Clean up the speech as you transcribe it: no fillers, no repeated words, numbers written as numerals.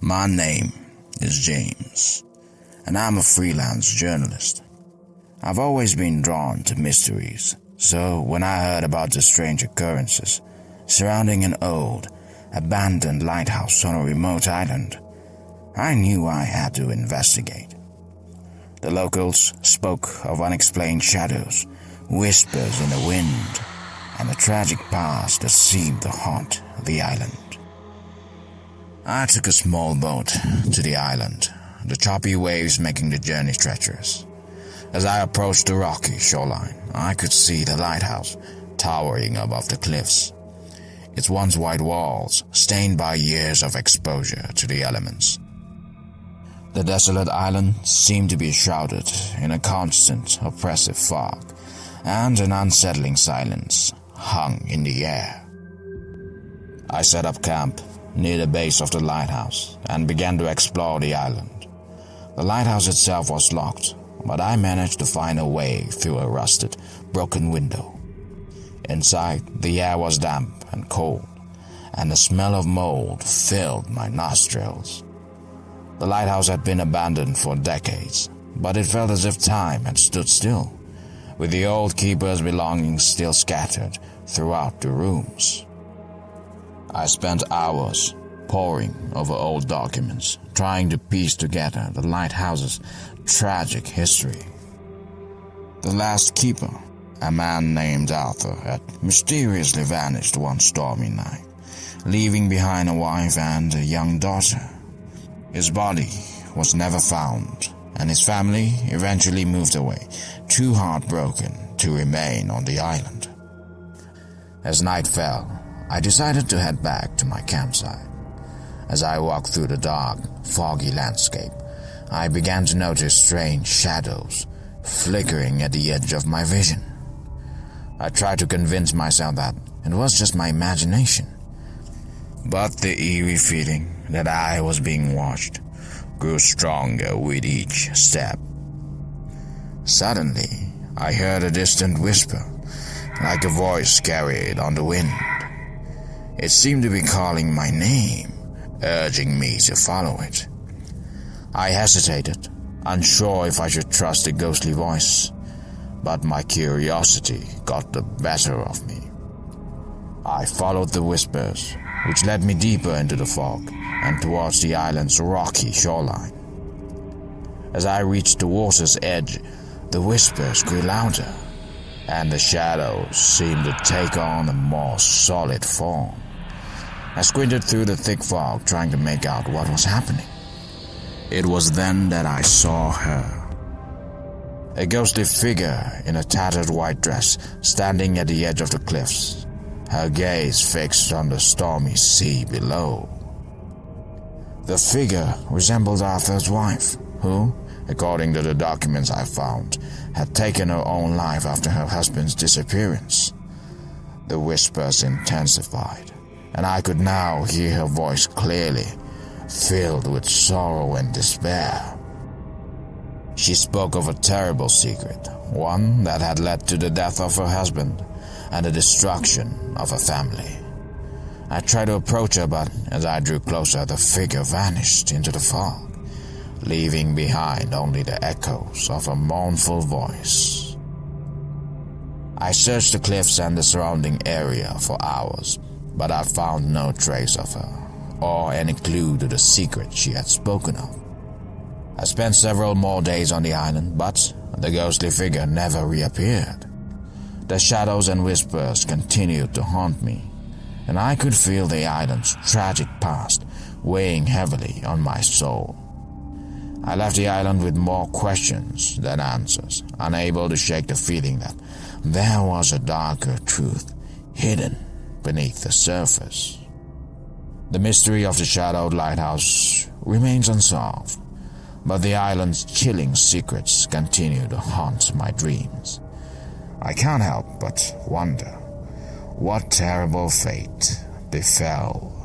My name is James, and I'm a freelance journalist. I've always been drawn to mysteries, so when I heard about the strange occurrences surrounding an old, abandoned lighthouse on a remote island, I knew I had to investigate. The locals spoke of unexplained shadows, whispers in the wind, and a tragic past that seemed to haunt the island. I took a small boat to the island, the choppy waves making the journey treacherous. As I approached the rocky shoreline, I could see the lighthouse towering above the cliffs, its once white walls stained by years of exposure to the elements. The desolate island seemed to be shrouded in a constant, oppressive fog, and an unsettling silence hung in the air. I set up camp near the base of the lighthouse and began to explore the island. The lighthouse itself was locked, but I managed to find a way through a rusted, broken window. Inside, the air was damp and cold, and the smell of mold filled my nostrils. The lighthouse had been abandoned for decades, but it felt as if time had stood still, with the old keeper's belongings still scattered throughout the rooms. I spent hours poring over old documents, trying to piece together the lighthouse's tragic history. The last keeper, a man named Arthur, had mysteriously vanished one stormy night, leaving behind a wife and a young daughter. His body was never found, and his family eventually moved away, too heartbroken to remain on the island. As night fell, I decided to head back to my campsite. As I walked through the dark, foggy landscape, I began to notice strange shadows flickering at the edge of my vision. I tried to convince myself that it was just my imagination, but the eerie feeling that I was being watched grew stronger with each step. Suddenly, I heard a distant whisper, like a voice carried on the wind. It seemed to be calling my name, urging me to follow it. I hesitated, unsure if I should trust the ghostly voice, but my curiosity got the better of me. I followed the whispers, which led me deeper into the fog and towards the island's rocky shoreline. As I reached the water's edge, the whispers grew louder, and the shadows seemed to take on a more solid form. I squinted through the thick fog, trying to make out what was happening. It was then that I saw her. A ghostly figure in a tattered white dress, standing at the edge of the cliffs, her gaze fixed on the stormy sea below. The figure resembled Arthur's wife, who, according to the documents I found, had taken her own life after her husband's disappearance. The whispers intensified, and I could now hear her voice clearly, filled with sorrow and despair. She spoke of a terrible secret, one that had led to the death of her husband and the destruction of her family. I tried to approach her, but as I drew closer, the figure vanished into the fog, leaving behind only the echoes of a mournful voice. I searched the cliffs and the surrounding area for hours, but I found no trace of her, or any clue to the secret she had spoken of. I spent several more days on the island, but the ghostly figure never reappeared. The shadows and whispers continued to haunt me, and I could feel the island's tragic past weighing heavily on my soul. I left the island with more questions than answers, unable to shake the feeling that there was a darker truth hidden beneath the surface. The mystery of the shadowed lighthouse remains unsolved, but the island's chilling secrets continue to haunt my dreams. I can't help but wonder what terrible fate befell